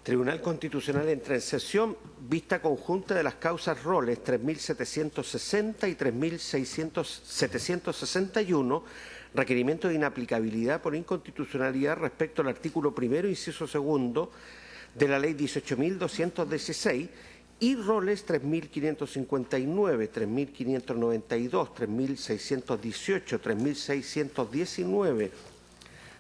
Tribunal Constitucional entra en sesión, vista conjunta de las causas roles 3.760 y 3.761, requerimiento de inaplicabilidad por inconstitucionalidad respecto al artículo primero, inciso segundo, de la Ley 18.216 y roles 3.559, 3.592, 3.618, 3.619,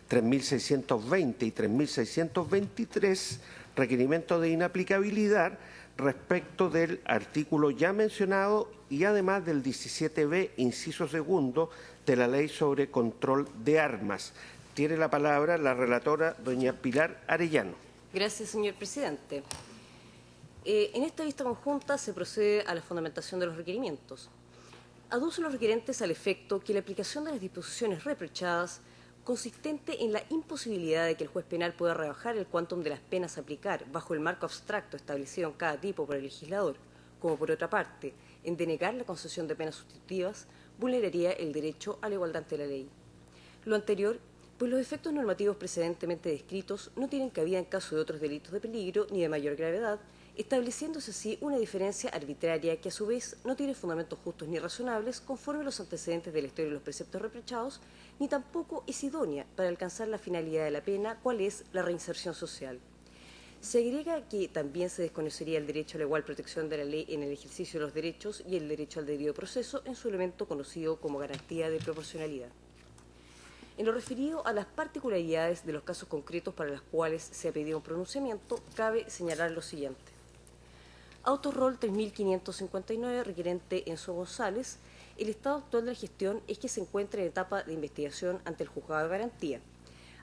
3.620 y 3.623, requerimiento de inaplicabilidad respecto del artículo ya mencionado y además del 17b, inciso segundo, de la Ley sobre Control de Armas. Tiene la palabra la relatora, doña Pilar Arellano. Gracias, señor presidente. En esta vista conjunta se procede a la fundamentación de los requerimientos. Aducen los requerentes al efecto que la aplicación de las disposiciones reprochadas consistente en la imposibilidad de que el juez penal pueda rebajar el quantum de las penas a aplicar bajo el marco abstracto establecido en cada tipo por el legislador, como por otra parte, en denegar la concesión de penas sustitutivas, vulneraría el derecho a la igualdad ante la ley. Lo anterior, pues los efectos normativos precedentemente descritos no tienen cabida en caso de otros delitos de peligro ni de mayor gravedad, estableciéndose así una diferencia arbitraria que a su vez no tiene fundamentos justos ni razonables conforme a los antecedentes de la historia de los preceptos reprochados, ni tampoco es idónea para alcanzar la finalidad de la pena, cual es la reinserción social. Se agrega que también se desconocería el derecho a la igual protección de la ley en el ejercicio de los derechos y el derecho al debido proceso en su elemento conocido como garantía de proporcionalidad. En lo referido a las particularidades de los casos concretos para los cuales se ha pedido un pronunciamiento, cabe señalar lo siguiente. Autorrol 3559, requerente Enzo González. El estado actual de la gestión es que se encuentra en etapa de investigación ante el juzgado de garantía.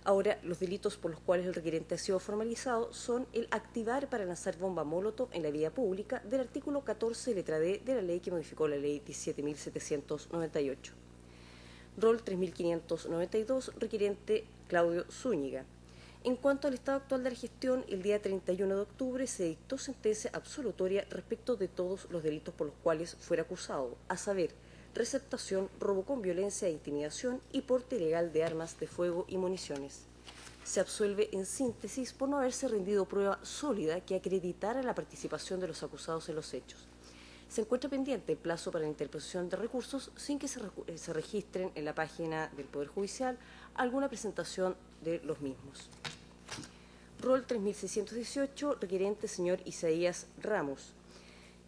Ahora, los delitos por los cuales el requerente ha sido formalizado son el activar para lanzar bomba molotov en la vía pública del artículo 14, letra D, de la ley que modificó la ley 17.798. Rol 3592, requerente Claudio Zúñiga. En cuanto al estado actual de la gestión, el día 31 de octubre se dictó sentencia absolutoria respecto de todos los delitos por los cuales fuera acusado, a saber, receptación, robo con violencia e intimidación y porte ilegal de armas de fuego y municiones. Se absuelve en síntesis por no haberse rendido prueba sólida que acreditara la participación de los acusados en los hechos. Se encuentra pendiente el plazo para la interposición de recursos sin que se registren en la página del Poder Judicial alguna presentación de los mismos. Rol 3618, requerente señor Isaías Ramos.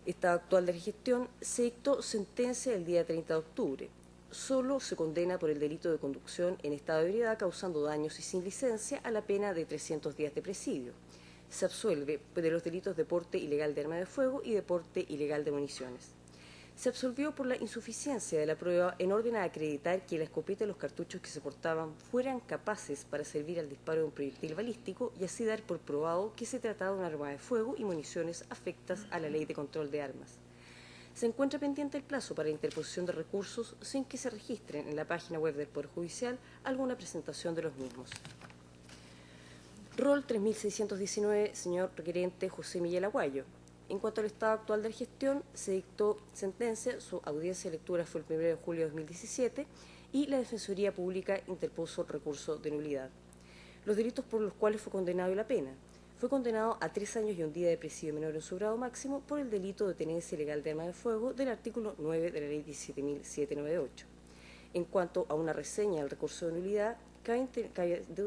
Estado actual de la gestión, se dictó sentencia el día 30 de octubre. Solo se condena por el delito de conducción en estado de ebriedad causando daños y sin licencia a la pena de 300 días de presidio. Se absuelve de los delitos de porte ilegal de arma de fuego y de porte ilegal de municiones. Se absolvió por la insuficiencia de la prueba en orden a acreditar que la escopeta y los cartuchos que se portaban fueran capaces para servir al disparo de un proyectil balístico y así dar por probado que se trataba de un arma de fuego y municiones afectas a la ley de control de armas. Se encuentra pendiente el plazo para interposición de recursos sin que se registren en la página web del Poder Judicial alguna presentación de los mismos. Rol 3619, señor requerente José Miguel Aguayo. En cuanto al estado actual de la gestión, se dictó sentencia, su audiencia de lectura fue el 1 de julio de 2017 y la Defensoría Pública interpuso recurso de nulidad. Los delitos por los cuales fue condenado y la pena. Fue condenado a 3 años y un día de presidio menor en su grado máximo por el delito de tenencia ilegal de arma de fuego del artículo 9 de la ley 17.798. En cuanto a una reseña del recurso de nulidad, cabe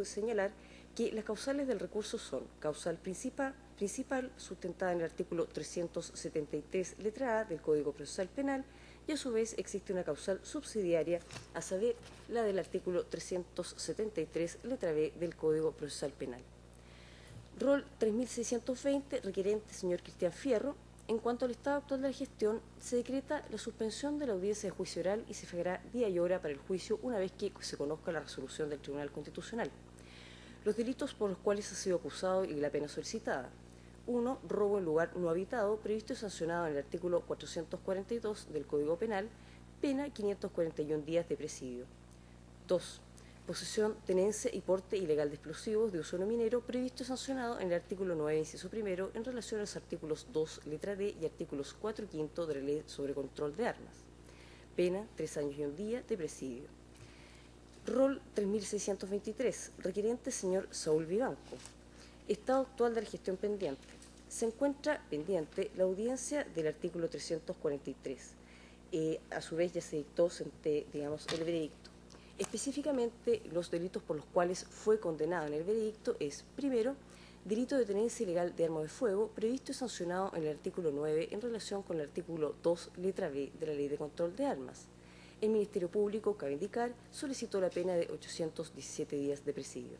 señalar que las causales del recurso son causal principal sustentada en el artículo 373, letra A del Código Procesal Penal, y a su vez existe una causal subsidiaria, a saber, la del artículo 373, letra B del Código Procesal Penal. Rol 3620, requerente señor Cristian Fierro. En cuanto al estado actual de la gestión, se decreta la suspensión de la audiencia de juicio oral y se fijará día y hora para el juicio una vez que se conozca la resolución del Tribunal Constitucional. Los delitos por los cuales ha sido acusado y la pena solicitada. 1. Robo en lugar no habitado, previsto y sancionado en el artículo 442 del Código Penal, pena 541 días de presidio. 2. Posesión, tenencia y porte ilegal de explosivos de uso no minero, previsto y sancionado en el artículo 9, inciso primero, en relación a los artículos 2, letra D y artículos 4 y 5 de la Ley sobre Control de Armas. Pena 3 años y un día de presidio. Rol 3623, requerente señor Saúl Vivanco. Estado actual de la gestión pendiente. Se encuentra pendiente la audiencia del artículo 343. A su vez ya se dictó, el veredicto. Específicamente, los delitos por los cuales fue condenado en el veredicto es, primero, delito de tenencia ilegal de arma de fuego, previsto y sancionado en el artículo 9 en relación con el artículo 2, letra B de la Ley de Control de Armas. El Ministerio Público, cabe indicar, solicitó la pena de 817 días de presidio.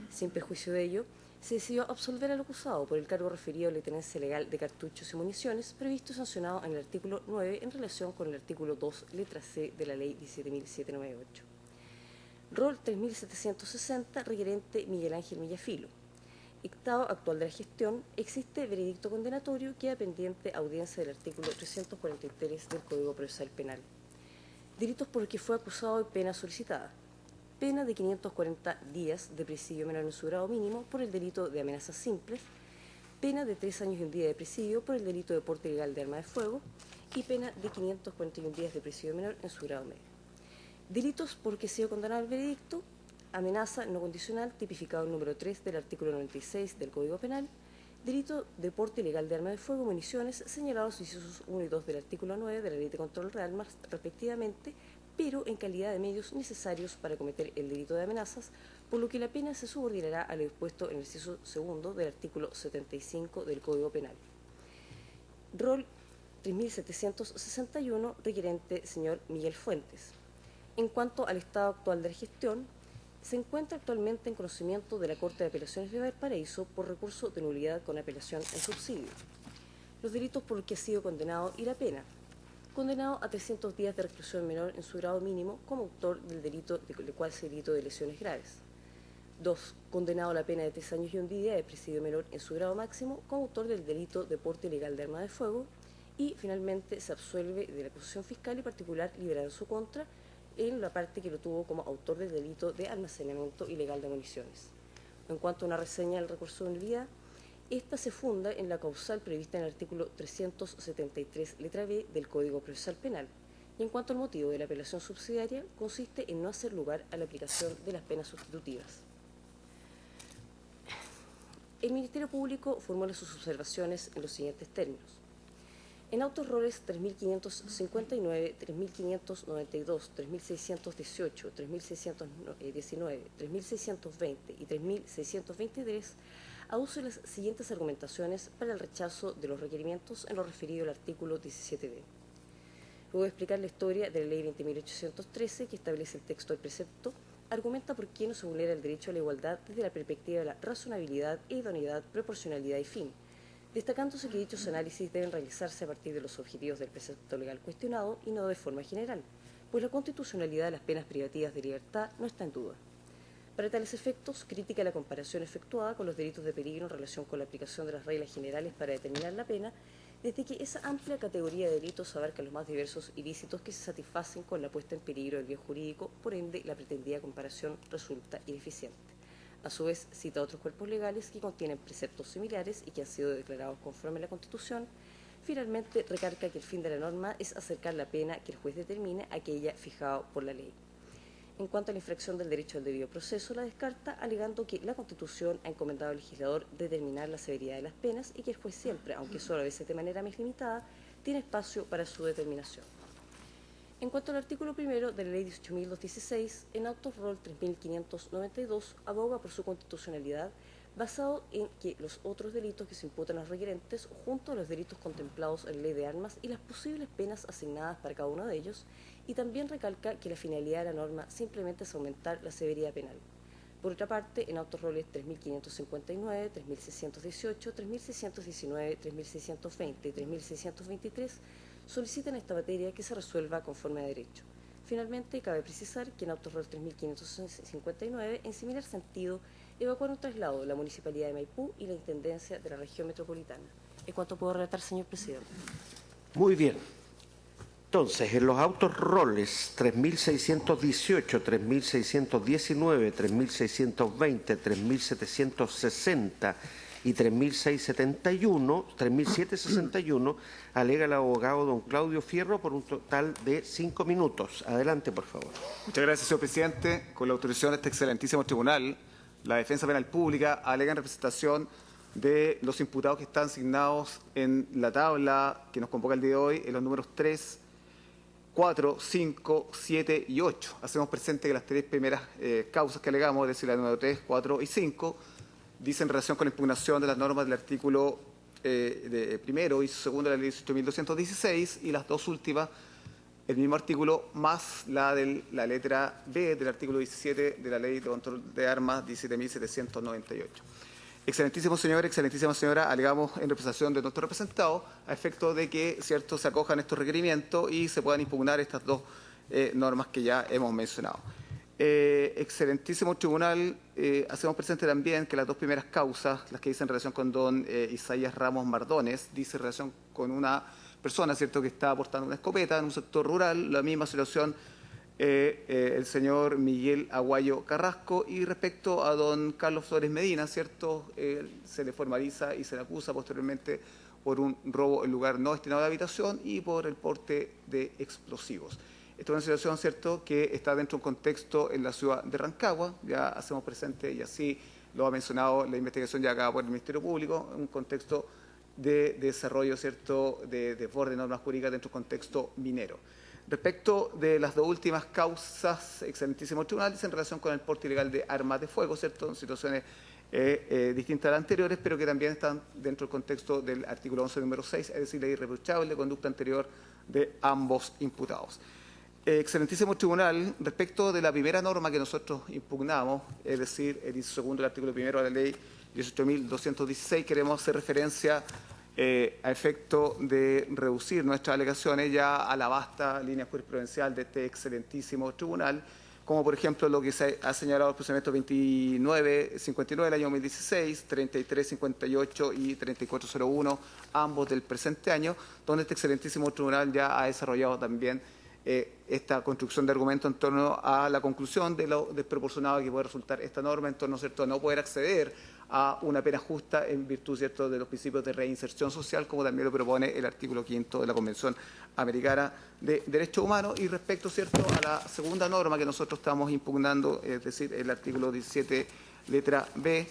Sin perjuicio de ello, se decidió absolver al acusado por el cargo referido a la tenencia ilegal de cartuchos y municiones, previsto y sancionado en el artículo 9 en relación con el artículo 2, letra C de la Ley 17.798. Rol 3760, requerente Miguel Ángel Millafilo. Estado actual de la gestión, existe veredicto condenatorio, queda pendiente audiencia del artículo 343 del Código Procesal Penal. Delitos por los que fue acusado de pena solicitada. Pena de 540 días de presidio menor en su grado mínimo por el delito de amenazas simples, pena de 3 años y un día de presidio por el delito de porte ilegal de arma de fuego y pena de 541 días de presidio menor en su grado medio. Delitos por que ha sido condenado el veredicto: amenaza no condicional, tipificado en número 3 del artículo 96 del Código Penal, delito de porte ilegal de arma de fuego, municiones, señalados incisos 1 y 2 del artículo 9 de la Ley de Control de Armas, respectivamente, pero en calidad de medios necesarios para cometer el delito de amenazas, por lo que la pena se subordinará a lo dispuesto en el inciso 2 del artículo 75 del Código Penal. Rol 3761, requerente señor Miguel Fuentes. En cuanto al estado actual de la gestión, se encuentra actualmente en conocimiento de la Corte de Apelaciones de Valparaíso por recurso de nulidad con apelación en subsidio. Los delitos por los que ha sido condenado y la pena: condenado a 300 días de reclusión menor en su grado mínimo como autor del delito del cual se delito de lesiones graves. 2. Condenado a la pena de 3 años y un día de presidio menor en su grado máximo como autor del delito de porte ilegal de arma de fuego. Y finalmente se absuelve de la acusación fiscal y particular liberada en su contra en la parte que lo tuvo como autor del delito de almacenamiento ilegal de municiones. En cuanto a una reseña del recurso de nulidad, esta se funda en la causal prevista en el artículo 373, letra B del Código Procesal Penal, y en cuanto al motivo de la apelación subsidiaria, consiste en no hacer lugar a la aplicación de las penas sustitutivas. El Ministerio Público formula sus observaciones en los siguientes términos. En autos roles 3.559, 3.592, 3.618, 3.619, 3.620 y 3.623, aduce las siguientes argumentaciones para el rechazo de los requerimientos en lo referido al artículo 17b. Luego de explicar la historia de la Ley 20.813, que establece el texto del precepto, argumenta por qué no se vulnera el derecho a la igualdad desde la perspectiva de la razonabilidad, idoneidad, proporcionalidad y fin, destacándose que dichos análisis deben realizarse a partir de los objetivos del precepto legal cuestionado y no de forma general, pues la constitucionalidad de las penas privativas de libertad no está en duda. Para tales efectos, critica la comparación efectuada con los delitos de peligro en relación con la aplicación de las reglas generales para determinar la pena, desde que esa amplia categoría de delitos abarca los más diversos ilícitos que se satisfacen con la puesta en peligro del bien jurídico, por ende la pretendida comparación resulta ineficiente. A su vez, cita otros cuerpos legales que contienen preceptos similares y que han sido declarados conforme a la Constitución. Finalmente, recarga que el fin de la norma es acercar la pena que el juez determine a aquella fijada por la ley. En cuanto a la infracción del derecho al debido proceso, la descarta, alegando que la Constitución ha encomendado al legislador determinar la severidad de las penas y que el juez siempre, aunque solo a veces de manera más limitada, tiene espacio para su determinación. En cuanto al artículo 1 de la Ley 18.216, en autos rol 3.592 aboga por su constitucionalidad, basado en que los otros delitos que se imputan a los requerentes, junto a los delitos contemplados en la Ley de Armas y las posibles penas asignadas para cada uno de ellos, y también recalca que la finalidad de la norma simplemente es aumentar la severidad penal. Por otra parte, en autos roles 3.559, 3.618, 3.619, 3.620 y 3.623, solicitan esta materia que se resuelva conforme a derecho. Finalmente, cabe precisar que en autos rol 3.559, en similar sentido, evacuaron traslado la Municipalidad de Maipú y la Intendencia de la Región Metropolitana. ¿En cuánto puedo relatar, señor presidente? Muy bien. Entonces, en los autos roles 3.618, 3.619, 3.620, 3.760 y 3.761, alega el abogado don Claudio Fierro por un total de 5 minutos. Adelante, por favor. Muchas gracias, señor presidente. Con la autorización de este excelentísimo tribunal, la defensa penal pública alega en representación de los imputados que están asignados en la tabla que nos convoca el día de hoy, en los números 3, 4, 5, 7 y 8. Hacemos presente que las tres primeras causas que alegamos, es decir, la número 3, 4 y 5, dicen en relación con la impugnación de las normas del artículo primero y segundo de la ley 18.216, y las dos últimas, el mismo artículo, más la de la letra B del artículo 17 de la ley de control de armas 17.798. Excelentísimo señor, excelentísima señora, alegamos en representación de nuestro representado a efecto de que, cierto, se acojan estos requerimientos y se puedan impugnar estas dos normas que ya hemos mencionado. Excelentísimo tribunal, hacemos presente también que las dos primeras causas, las que dicen en relación con don Isaías Ramos Mardones, dice en relación con una persona, cierto, que está portando una escopeta en un sector rural, la misma situación el señor Miguel Aguayo Carrasco, y respecto a don Carlos Flores Medina, cierto, se le formaliza y se le acusa posteriormente por un robo en lugar no destinado a la habitación y por el porte de explosivos. Esta es una situación, cierto, que está dentro de un contexto en la ciudad de Rancagua, ya hacemos presente, y así lo ha mencionado la investigación ya acá por el Ministerio Público, un contexto de desarrollo, cierto, de desborde de normas jurídicas dentro de un contexto minero. Respecto de las dos últimas causas, excelentísimo tribunal, dice en relación con el porte ilegal de armas de fuego, cierto, en situaciones distintas a las anteriores, pero que también están dentro del contexto del artículo 11, número 6, es decir, la irreprochable conducta anterior de ambos imputados. Excelentísimo tribunal, respecto de la primera norma que nosotros impugnamos, es decir, el inciso segundo del artículo primero de la ley 18.216, queremos hacer referencia a efecto de reducir nuestras alegaciones ya a la vasta línea jurisprudencial de este excelentísimo tribunal, como por ejemplo lo que se ha señalado el procedimiento 2959 del año 2016, 3358 y 3401, ambos del presente año, donde este excelentísimo tribunal ya ha desarrollado también esta construcción de argumentos en torno a la conclusión de lo desproporcionado que puede resultar esta norma en torno, ¿cierto?, a no poder acceder a una pena justa en virtud, ¿cierto?, de los principios de reinserción social, como también lo propone el artículo 5 de la Convención Americana de Derechos Humanos. Y respecto, ¿cierto?, a la segunda norma que nosotros estamos impugnando, es decir, el artículo 17, letra B,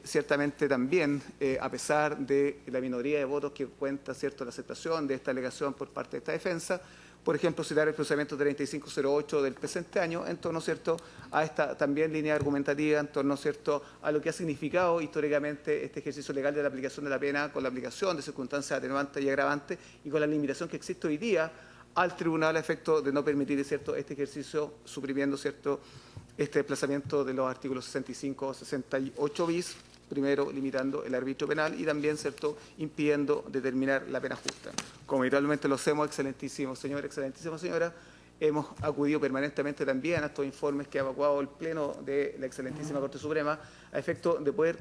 ciertamente también, a pesar de la minoría de votos que cuenta, ¿cierto?, la aceptación de esta alegación por parte de esta defensa, por ejemplo, citar el procedimiento 3508 del presente año en torno, ¿cierto?, a esta también línea argumentativa, en torno, ¿cierto?, a lo que ha significado históricamente este ejercicio legal de la aplicación de la pena con la aplicación de circunstancias atenuantes y agravantes y con la limitación que existe hoy día al tribunal a efecto de no permitir, ¿cierto?, este ejercicio, suprimiendo, ¿cierto?, este desplazamiento de los artículos 65 o 68 bis, primero limitando el arbitrio penal y también, ¿cierto?, impidiendo determinar la pena justa. Como habitualmente lo hacemos, excelentísimo señor, excelentísima señora, hemos acudido permanentemente también a estos informes que ha evacuado el Pleno de la excelentísima Corte Suprema a efecto de poder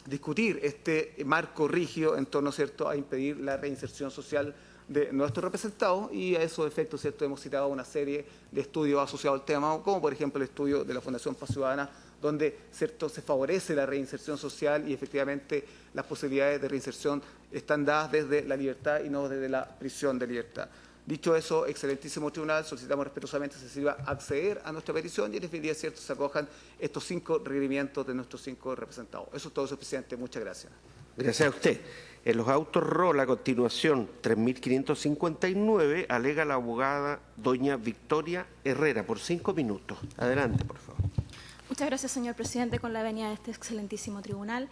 discutir este marco rígido en torno, ¿cierto?, a impedir la reinserción social de nuestros representados, y a esos efectos, ¿cierto?, hemos citado una serie de estudios asociados al tema, como por ejemplo el estudio de la Fundación Paz Ciudadana, donde, ¿cierto?, se favorece la reinserción social y efectivamente las posibilidades de reinserción están dadas desde la libertad y no desde la prisión de libertad. Dicho eso, excelentísimo tribunal, solicitamos respetuosamente se sirva acceder a nuestra petición y en definitiva, ¿cierto?, se acojan estos 5 requerimientos de nuestros 5 representados. Eso es todo, señor presidente. Muchas gracias. Gracias a usted. En los autos ROL, a continuación, 3.559, alega la abogada doña Victoria Herrera, por 5 minutos. Adelante, por favor. Muchas gracias, señor presidente. Con la venia de este excelentísimo tribunal,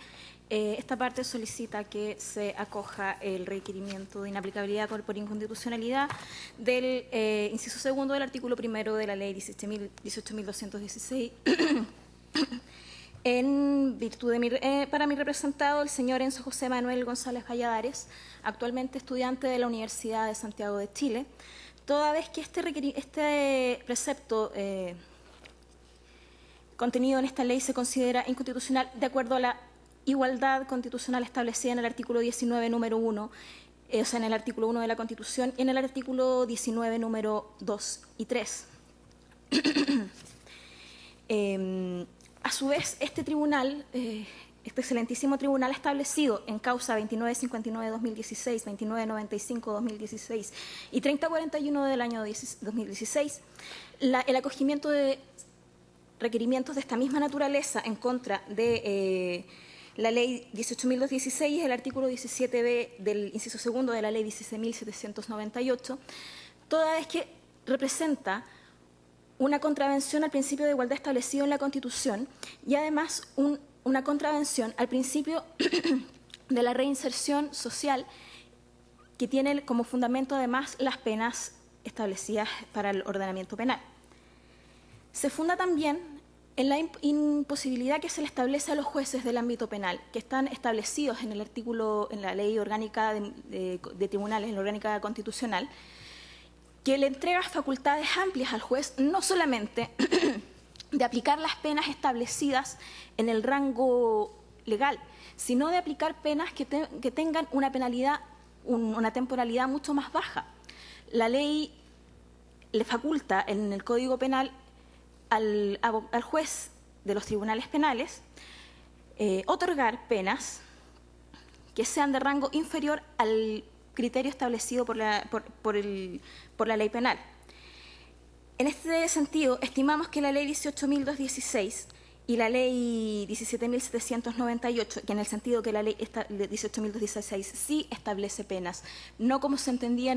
esta parte solicita que se acoja el requerimiento de inaplicabilidad por inconstitucionalidad del inciso segundo del artículo primero de la ley 18.216 en virtud de para mi representado, el señor Enzo José Manuel González Valladares, actualmente estudiante de la Universidad de Santiago de Chile, toda vez que este precepto contenido en esta ley se considera inconstitucional de acuerdo a la igualdad constitucional establecida en el artículo 19, número 1, o sea, en el artículo 1 de la Constitución, y en el artículo 19, número 2 y 3. A su vez, este tribunal, este excelentísimo tribunal, ha establecido en causa 2959-2016, 2995-2016 y 3041 del año 2016 el acogimiento de requerimientos de esta misma naturaleza en contra de la Ley 18.216 y el artículo 17b del inciso segundo de la Ley 16.798, toda vez que representa una contravención al principio de igualdad establecido en la Constitución y además una contravención al principio de la reinserción social, que tiene como fundamento además las penas establecidas para el ordenamiento penal. Se funda también en la imposibilidad que se le establece a los jueces del ámbito penal, que están establecidos en el artículo, en la Ley Orgánica de Tribunales, en la Orgánica Constitucional, que le entrega facultades amplias al juez, no solamente de aplicar las penas establecidas en el rango legal, sino de aplicar penas que tengan una penalidad, una temporalidad mucho más baja. La ley le faculta en el Código Penal al juez de los tribunales penales otorgar penas que sean de rango inferior al criterio establecido por la ley penal. En este sentido, estimamos que la Ley 18.216 y la Ley 17.798, que en el sentido que la Ley 18.216 sí establece penas, no como se entendía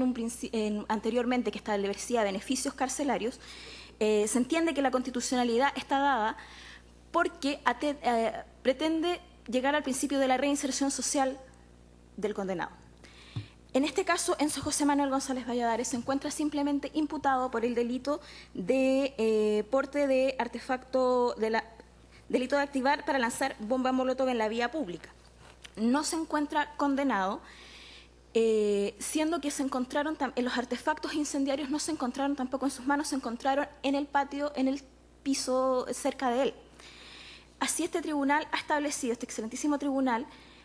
anteriormente, que establecía beneficios carcelarios, se entiende que la constitucionalidad está dada porque pretende llegar al principio de la reinserción social del condenado. En este caso, Enzo José Manuel González Valladares se encuentra simplemente imputado por el delito de porte de artefacto, delito de activar para lanzar bomba molotov en la vía pública. No se encuentra condenado, siendo que se encontraron, los artefactos incendiarios no se encontraron tampoco en sus manos, se encontraron en el patio, en el piso cerca de él. Así este tribunal ha establecido, este excelentísimo tribunal,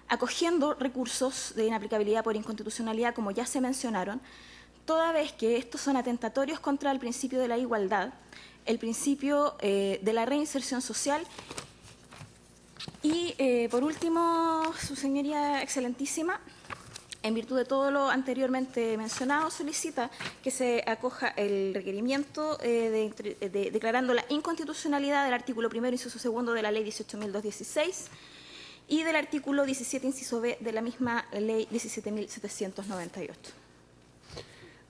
acogiendo recursos de inaplicabilidad por inconstitucionalidad, como ya se mencionaron, toda vez que estos son atentatorios contra el principio de la igualdad, el principio de la reinserción social y, por último, su señoría excelentísima, en virtud de todo lo anteriormente mencionado, solicita que se acoja el requerimiento declarando la inconstitucionalidad del artículo primero, inciso segundo de la Ley 18.216 y del artículo 17, inciso B, de la misma Ley 17.798.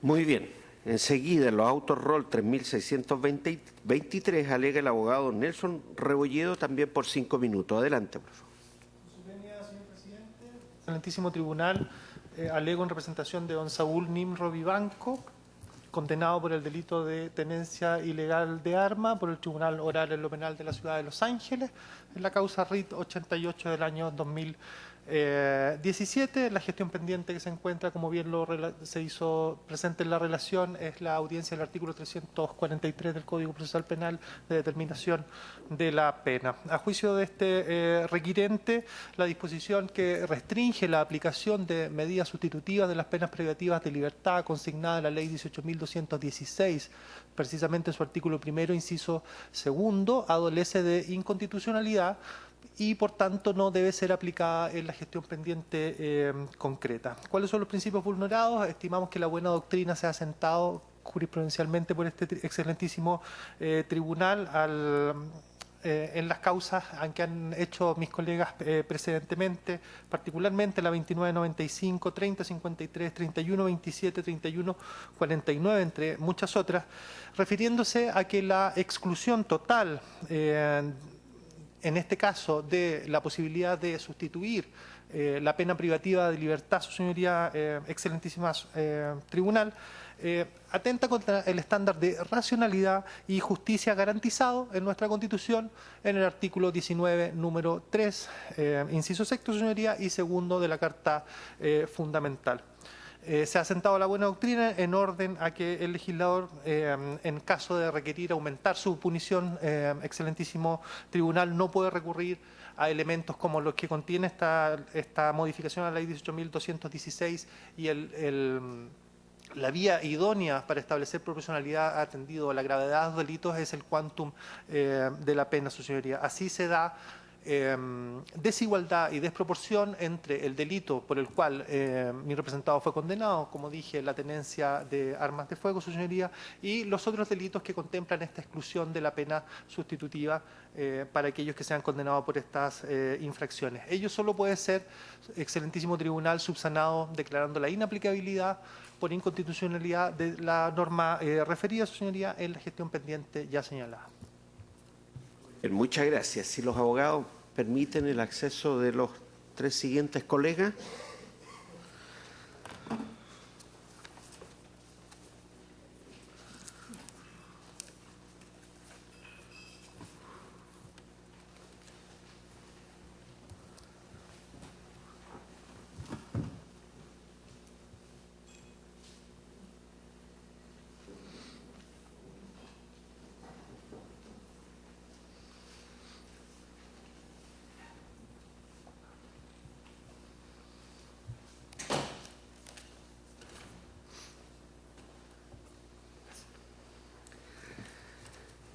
Muy bien. Enseguida, en los autos roll 3623, alega el abogado Nelson Rebolledo, también por 5 minutos. Adelante, por favor. Su venia, señor presidente. Excelentísimo tribunal, alego en representación de don Saúl Nimro Vivanco, condenado por el delito de tenencia ilegal de arma por el Tribunal Oral en lo Penal de la Ciudad de Los Ángeles, en la causa RIT 88 del año 2017. La gestión pendiente que se encuentra, como bien se hizo presente en la relación, es la audiencia del artículo 343 del Código Procesal Penal de determinación de la pena. A juicio de este requirente, la disposición que restringe la aplicación de medidas sustitutivas de las penas privativas de libertad consignada en la Ley 18.216, precisamente en su artículo primero, inciso segundo, adolece de inconstitucionalidad y, por tanto, no debe ser aplicada en la gestión pendiente concreta. ¿Cuáles son los principios vulnerados? Estimamos que la buena doctrina se ha asentado jurisprudencialmente por este excelentísimo tribunal en las causas que han hecho mis colegas precedentemente, particularmente la 2995, 3053, 3127, 3149, entre muchas otras, refiriéndose a que la exclusión total, en este caso, de la posibilidad de sustituir la pena privativa de libertad, su señoría excelentísima tribunal, atenta contra el estándar de racionalidad y justicia garantizado en nuestra Constitución en el artículo 19, número 3, inciso sexto, su señoría, y segundo de la Carta Fundamental. Se ha asentado la buena doctrina en orden a que el legislador, en caso de requerir aumentar su punición, excelentísimo tribunal, no puede recurrir a elementos como los que contiene esta modificación a la Ley 18.216 y la vía idónea para establecer proporcionalidad atendido a la gravedad de los delitos es el quantum de la pena, su señoría. Así se da desigualdad y desproporción entre el delito por el cual mi representado fue condenado, como dije, la tenencia de armas de fuego, su señoría, y los otros delitos que contemplan esta exclusión de la pena sustitutiva para aquellos que sean condenados por estas infracciones. Ello solo puede ser, excelentísimo tribunal, subsanado declarando la inaplicabilidad por inconstitucionalidad de la norma referida, su señoría, en la gestión pendiente ya señalada. Muchas gracias. Si los abogados permiten el acceso de los 3 siguientes colegas.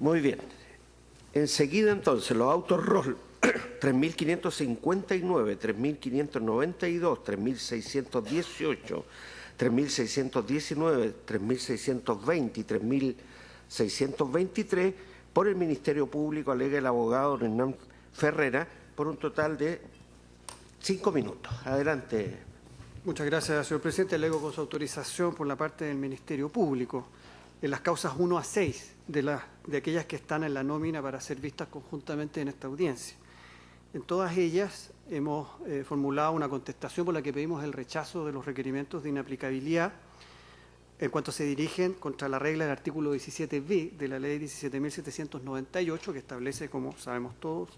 Muy bien. Enseguida, entonces, los autos rol 3.559, 3.592, 3.618, 3.619, 3.620 y 3.623 por el Ministerio Público, alega el abogado Hernán Ferrera, por un total de 5 minutos. Adelante. Muchas gracias, señor presidente. Alego con su autorización por la parte del Ministerio Público en las causas 1 a 6 de aquellas que están en la nómina para ser vistas conjuntamente en esta audiencia. En todas ellas hemos formulado una contestación por la que pedimos el rechazo de los requerimientos de inaplicabilidad en cuanto se dirigen contra la regla del artículo 17b de la ley 17.798, que establece, como sabemos todos,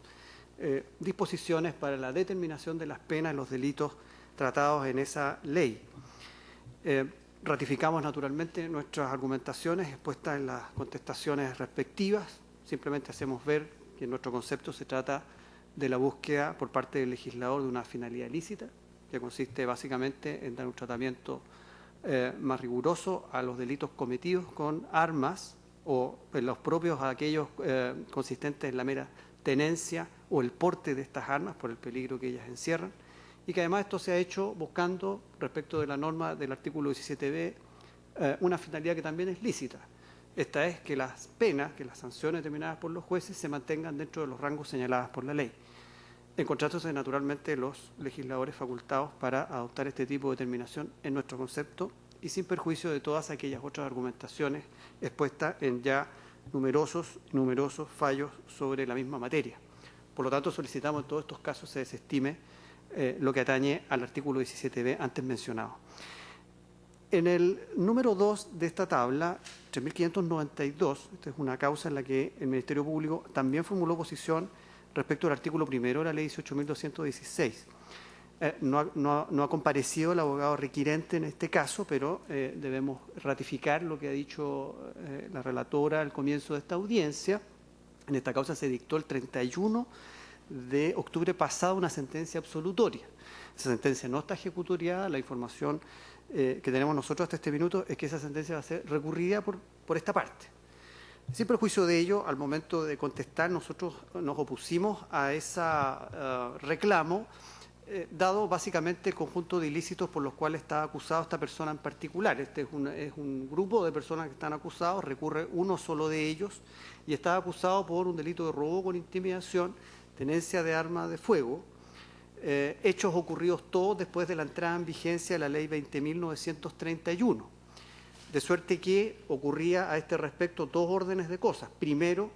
disposiciones para la determinación de las penas en los delitos tratados en esa ley. Ratificamos naturalmente nuestras argumentaciones expuestas en las contestaciones respectivas. Simplemente hacemos ver que en nuestro concepto se trata de la búsqueda por parte del legislador de una finalidad ilícita, que consiste básicamente en dar un tratamiento más riguroso a los delitos cometidos con armas o en los propios a aquellos consistentes en la mera tenencia o el porte de estas armas por el peligro que ellas encierran, y que además esto se ha hecho buscando, respecto de la norma del artículo 17b, una finalidad que también es lícita. Esta es que las penas, que las sanciones determinadas por los jueces se mantengan dentro de los rangos señalados por la ley, encontrándose naturalmente los legisladores facultados para adoptar este tipo de determinación en nuestro concepto y sin perjuicio de todas aquellas otras argumentaciones expuestas en ya numerosos fallos sobre la misma materia. Por lo tanto, solicitamos en todos estos casos se desestime lo que atañe al artículo 17b antes mencionado. En el número 2 de esta tabla, 3.592, esta es una causa en la que el Ministerio Público también formuló posición respecto al artículo 1 de la ley 18.216. No ha comparecido el abogado requirente en este caso, pero debemos ratificar lo que ha dicho la relatora al comienzo de esta audiencia. En esta causa se dictó el 31 de octubre pasado una sentencia absolutoria. Esa sentencia no está ejecutoriada. La información que tenemos nosotros hasta este minuto es que esa sentencia va a ser recurrida por esta parte. Sin perjuicio de ello, al momento de contestar, nosotros nos opusimos a ese reclamo, dado básicamente el conjunto de ilícitos por los cuales está acusado esta persona en particular. Este es un grupo de personas que están acusados, recurre uno solo de ellos y está acusado por un delito de robo con intimidación, tenencia de arma de fuego, hechos ocurridos todos después de la entrada en vigencia de la ley 20.931. De suerte que ocurría a este respecto 2 órdenes de cosas. Primero,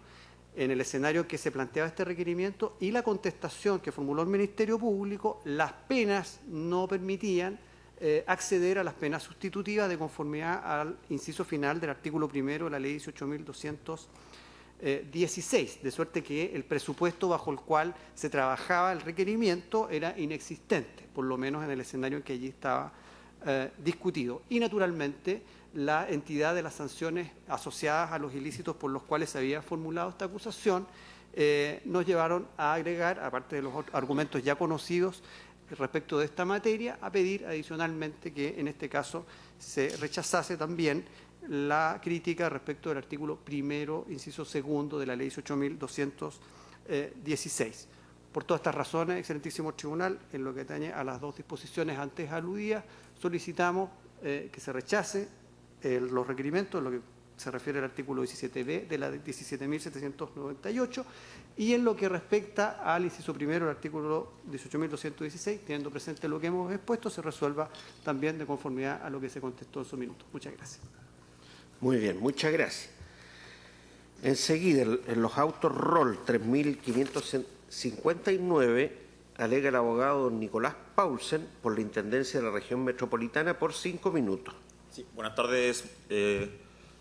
en el escenario en que se planteaba este requerimiento y la contestación que formuló el Ministerio Público, las penas no permitían acceder a las penas sustitutivas de conformidad al inciso final del artículo 1 de la ley 18.216, de suerte que el presupuesto bajo el cual se trabajaba el requerimiento era inexistente, por lo menos en el escenario en que allí estaba discutido. Y naturalmente la entidad de las sanciones asociadas a los ilícitos por los cuales se había formulado esta acusación nos llevaron a agregar, aparte de los argumentos ya conocidos respecto de esta materia, a pedir adicionalmente que en este caso se rechazase también la crítica respecto del artículo 1, inciso 2 de la ley 18.216. Por todas estas razones, excelentísimo tribunal, en lo que atañe a las dos disposiciones antes aludidas, solicitamos que se rechace los requerimientos, en lo que se refiere al artículo 17b de la 17.798, y en lo que respecta al inciso primero del artículo 18.216, teniendo presente lo que hemos expuesto, se resuelva también de conformidad a lo que se contestó en su minuto. Muchas gracias. Muy bien, muchas gracias. Enseguida, en los autos ROL 3.559, alega el abogado don Nicolás Paulsen por la Intendencia de la Región Metropolitana por 5 minutos. Sí, buenas tardes,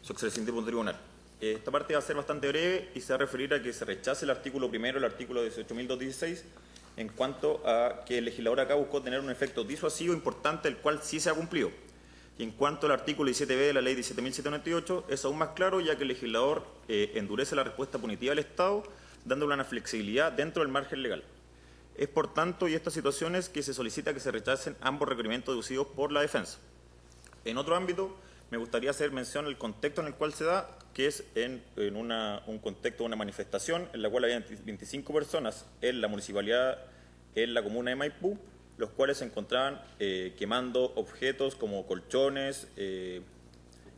su excelentísimo tribunal. Esta parte va a ser bastante breve y se va a referir a que se rechace el artículo primero, el artículo 18.216, en cuanto a que el legislador acá buscó tener un efecto disuasivo importante, el cual sí se ha cumplido. Y en cuanto al artículo 17b de la ley 17.798, es aún más claro, ya que el legislador endurece la respuesta punitiva del Estado, dándole una flexibilidad dentro del margen legal. Es por tanto, y estas situaciones, que se solicita que se rechacen ambos requerimientos deducidos por la defensa. En otro ámbito, me gustaría hacer mención al contexto en el cual se da, que es en un contexto de una manifestación en la cual había 25 personas en la municipalidad, en la comuna de Maipú, los cuales se encontraban quemando objetos como colchones,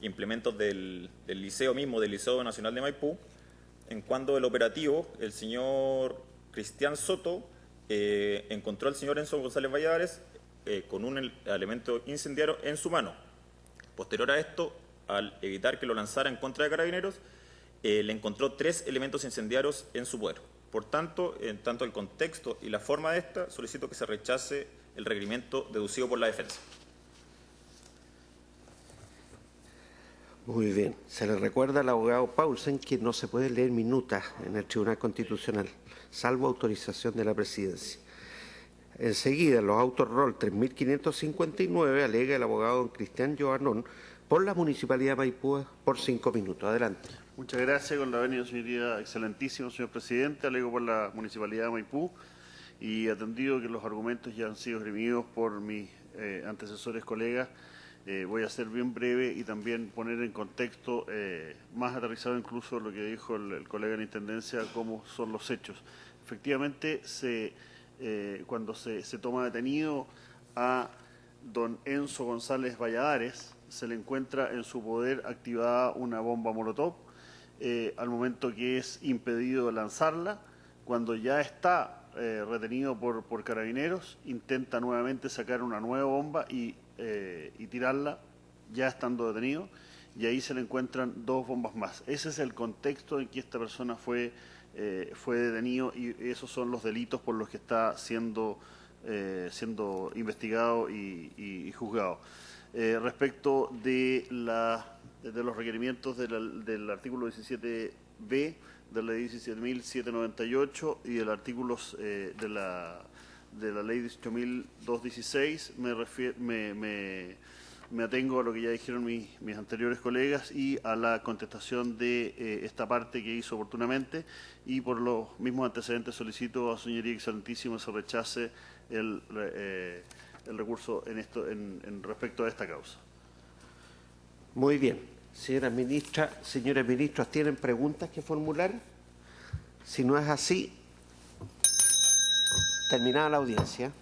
implementos del liceo mismo, del Liceo Nacional de Maipú. En cuanto al operativo, el señor Cristian Soto encontró al señor Enzo González Valladares con un elemento incendiario en su mano. Posterior a esto, al evitar que lo lanzara en contra de Carabineros, le encontró 3 elementos incendiarios en su poder. Por tanto, en tanto el contexto y la forma de esta, solicito que se rechace el requerimiento deducido por la defensa. Muy bien. Se le recuerda al abogado Paulsen que no se puede leer minutas en el Tribunal Constitucional, salvo autorización de la Presidencia. Enseguida, en los autos ROL 3.559, alega el abogado don Cristian Joanón por la Municipalidad de Maipú por 5 minutos. Adelante. Muchas gracias. Con la venia, señoría, excelentísimo señor presidente, alego por la Municipalidad de Maipú y atendido que los argumentos ya han sido esgrimidos por mis antecesores colegas, voy a ser bien breve y también poner en contexto, más aterrizado incluso lo que dijo el colega de la Intendencia, cómo son los hechos. Efectivamente, cuando se toma detenido a don Enzo González Valladares, se le encuentra en su poder activada una bomba molotov, al momento que es impedido lanzarla. Cuando ya está retenido por Carabineros, intenta nuevamente sacar una nueva bomba y tirarla, ya estando detenido, y ahí se le encuentran 2 bombas más. Ese es el contexto en que esta persona fue detenido y esos son los delitos por los que está siendo investigado y juzgado. Respecto de los requerimientos del artículo 17b de la ley 17.798 y del artículo de la ley 18.216, me atengo a lo que ya dijeron mis anteriores colegas y a la contestación de esta parte que hizo oportunamente, y por los mismos antecedentes solicito a su señoría excelentísima se rechace el recurso en respecto a esta causa. Muy bien. Señoras ministras, ¿tienen preguntas que formular? Si no es así, terminada la audiencia.